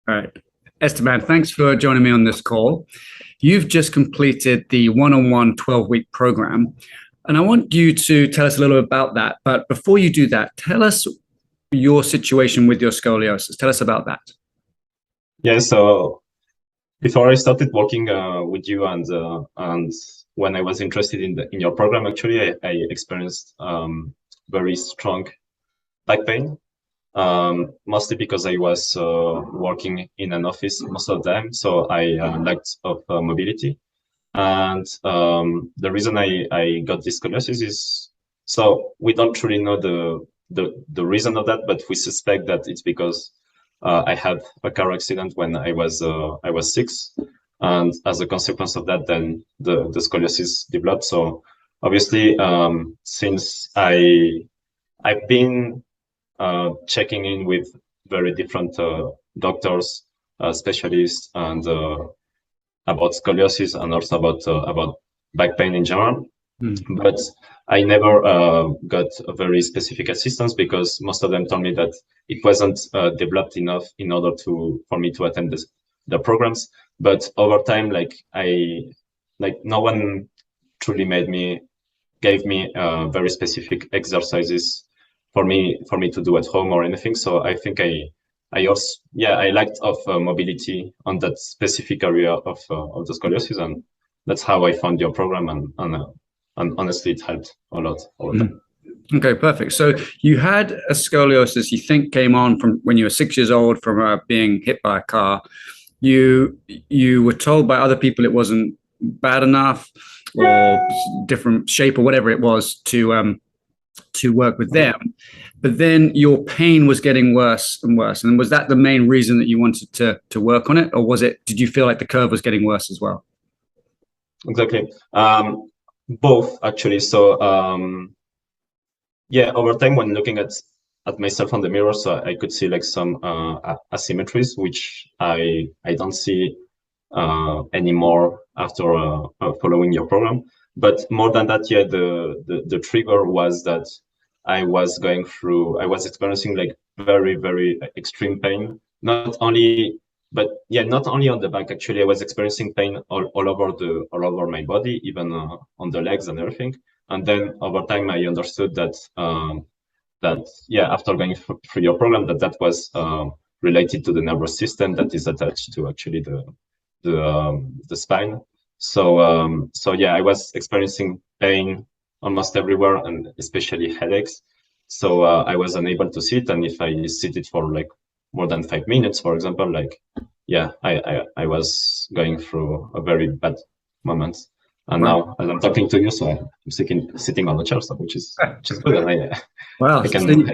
All right. Esteban, thanks for joining me on this call. You've just completed the one-on-one 12-week program, and I want you to tell us a little bit about that. But before you do that, tell us your situation with your scoliosis. Tell us about that. Yeah, so before I started working with you and when I was interested in your program, actually, I experienced very strong back pain. Mostly because I was working in an office most of the time, so I lacked of mobility. And the reason I got this scoliosis is, so we don't really know the reason of that, but we suspect that it's because I had a car accident when I was 6, and as a consequence of that, then the scoliosis developed. So obviously, since I've been checking in with very different doctors, specialists, and about scoliosis and also about back pain in general. But I never got a very specific assistance because most of them told me that it wasn't developed enough in order for me to attend the programs. But over time, no one truly gave me very specific exercises for me to do at home or anything. So I think I also, I lacked of mobility on that specific area of the scoliosis, and that's how I found your program, and honestly, it helped a lot over time. Okay, perfect. So you had a scoliosis you think came on from when you were 6 years old from being hit by a car. You were told by other people it wasn't bad enough or different shape or whatever it was to work with them, but then your pain was getting worse and worse. And was that the main reason that you wanted to work on it, or did you feel like the curve was getting worse as well? Exactly. Both actually. So over time, when looking at myself on the mirror, so I could see like some asymmetries, which I don't see anymore after following your program. But more than that, the trigger was that I was experiencing like very, very extreme pain. Not only on the back. Actually, I was experiencing pain all over my body, even on the legs and everything. And then over time, I understood that after going through your program, that was related to the nervous system that is attached to actually the spine. So I was experiencing pain almost everywhere, and especially headaches. So I was unable to sit, and if I sit for like more than 5 minutes, for example, I was going through a very bad moment. And now, as I'm talking to you, so I'm sitting on the chair, so which is good, and I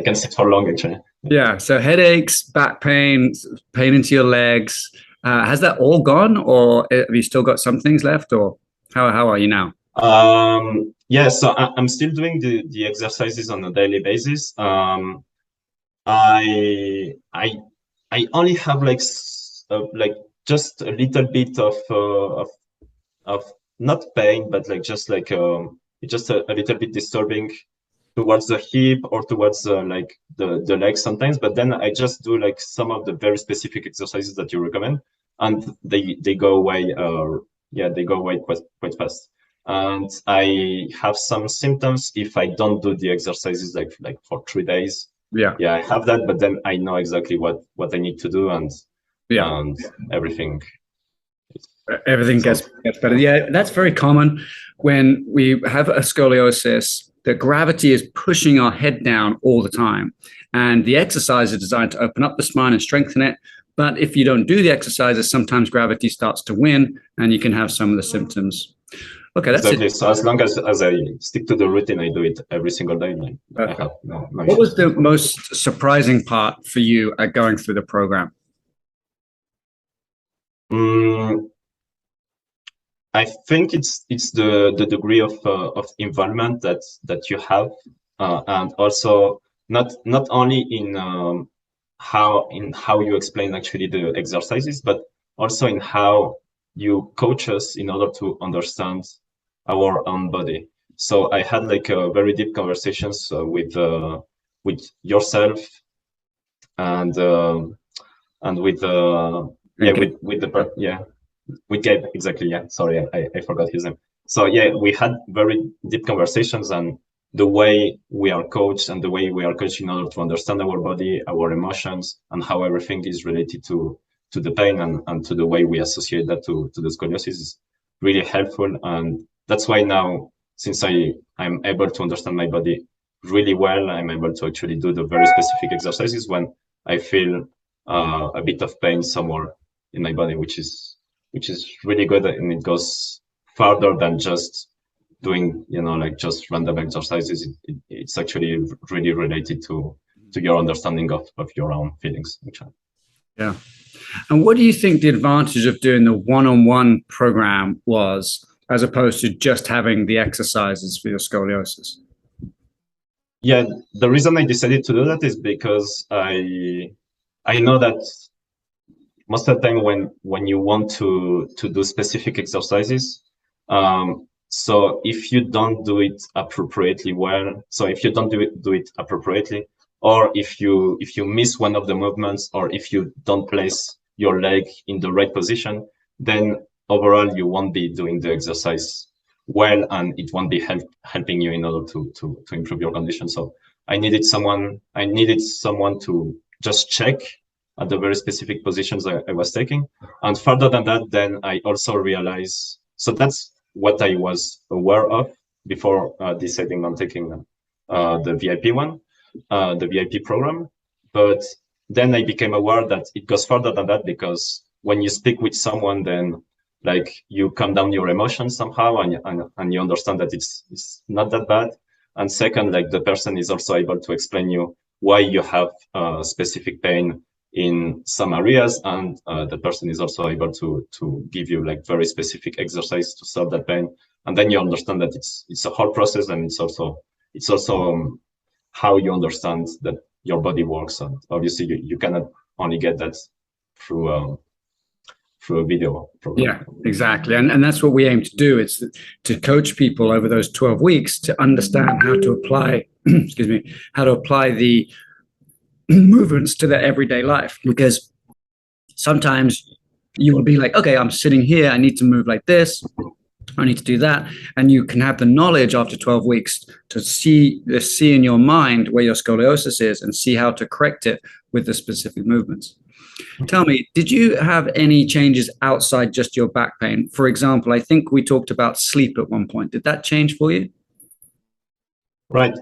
can sit for long actually. Yeah. So headaches, back pain, pain into your legs. Has that all gone, or have you still got some things left, or how are you now? So I'm still doing the exercises on a daily basis. I only have like just a little bit of not pain, but just a little bit disturbing towards the hip or towards the legs sometimes. But then I just do like some of the very specific exercises that you recommend, and they go away. They go away quite fast. And I have some symptoms if I don't do the exercises like for 3 days. I have that, but then I know exactly what I need to do, and everything gets better. Yeah, that's very common when we have a scoliosis. The gravity is pushing our head down all the time, and the exercise is designed to open up the spine and strengthen it. But if you don't do the exercises, sometimes gravity starts to win, and you can have some of the symptoms. Okay, that's exactly. So as long as I stick to the routine, I do it every single day. What was the most surprising part for you at going through the program? I think it's the degree of involvement that you have, and also not only in how you explain actually the exercises, but also in how you coach us in order to understand our own body. So I had like a very deep conversations with yourself, and and with Gabe, exactly. Yeah, sorry, I forgot his name. So yeah, we had very deep conversations, and the way we are coached and the way we are coached in order to understand our body, our emotions, and how everything is related to the pain and to the way we associate that to the scoliosis is really helpful. And that's why now, since I'm able to understand my body really well, I'm able to actually do the very specific exercises when I feel a bit of pain somewhere in my body, which is really good, and it goes farther than just doing, like just random exercises. It's actually really related to your understanding of your own feelings. Yeah. And what do you think the advantage of doing the one-on-one program was, as opposed to just having the exercises for your scoliosis? Yeah, the reason I decided to do that is because I know that most of the time when you want to do specific exercises, so if you don't do it appropriately well, so if you don't do it appropriately, or if you miss one of the movements, or if you don't place your leg in the right position, then overall you won't be doing the exercise well, and it won't be helping you in order to improve your condition. So I needed someone to just check at the very specific positions I was taking. And further than that, then I also realized, so that's what I was aware of before deciding on taking the VIP one, the VIP program. But then I became aware that it goes further than that, because when you speak with someone, then like you calm down your emotions somehow, and you understand that it's not that bad. And second, like the person is also able to explain you why you have specific pain in some areas, and the person is also able to give you like very specific exercise to solve that pain. And then you understand that it's a whole process, and it's also how you understand that your body works. And obviously you cannot only get that through a video program. Yeah, exactly. And that's what we aim to do. It's to coach people over those 12 weeks to understand how to apply, excuse me, how to apply the movements to their everyday life. Because sometimes you will be like, okay, I'm sitting here, I need to move like this, I need to do that. And you can have the knowledge after 12 weeks to see in your mind where your scoliosis is and see how to correct it with the specific movements. Tell me, did you have any changes outside just your back pain? For example, I think we talked about sleep at one point. Did that change for you? Right.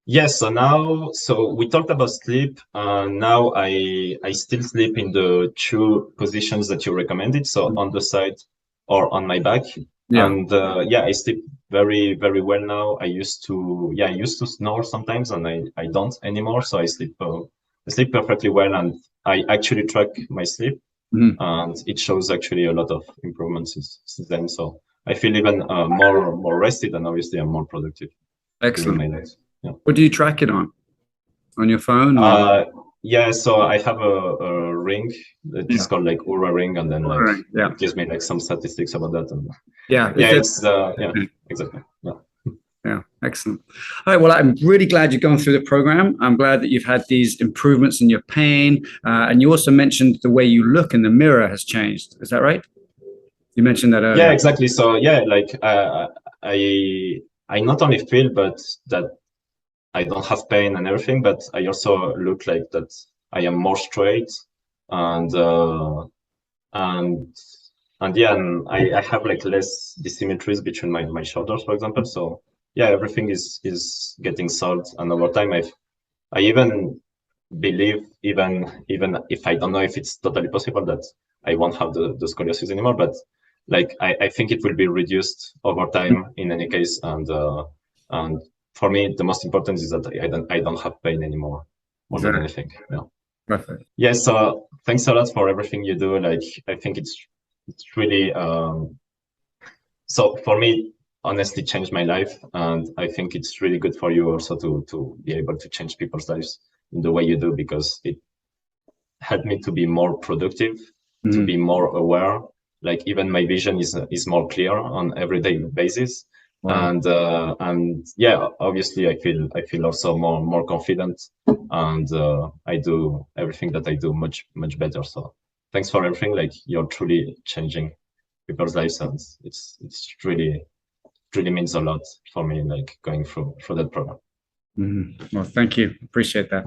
Yes. So we talked about sleep. Now I still sleep in the two positions that you recommended. So on the side or on my back. Yeah. And I sleep very, very well now. I used to snore sometimes, and I don't anymore. So I sleep perfectly well, and I actually track my sleep, and it shows actually a lot of improvements since then. So I feel even more rested, and obviously I'm more productive. Excellent. During my days. Yeah. What do you track it on? On your phone? Yeah, so I have a ring that's called like Oura Ring, and then like it gives me like some statistics about that. And exactly. Yeah, excellent. All right, well, I'm really glad you've gone through the program. I'm glad that you've had these improvements in your pain. And you also mentioned the way you look in the mirror has changed. Is that right? You mentioned that earlier. Yeah, exactly. So yeah, like I not only feel but that I don't have pain and everything, but I also look like that I am more straight, and I have like less dissymmetries between my shoulders, for example. So yeah, everything is getting solved, and over time I even believe, even if I don't know if it's totally possible, that I won't have the scoliosis anymore, but like I think it will be reduced over time in any case, and for me the most important is that I don't have pain anymore more than anything. Yeah. Perfect. Yeah. So thanks a lot for everything you do. Like I think it's really so for me honestly changed my life, and I think it's really good for you also to be able to change people's lives in the way you do, because it helped me to be more productive, to be more aware. Like even my vision is more clear on everyday basis. Wow. And yeah, obviously I feel also more confident, and I do everything that I do much better. So thanks for everything. Like, you're truly changing people's lives, and it's really means a lot for me, like, going through that program. Well, thank you. Appreciate that.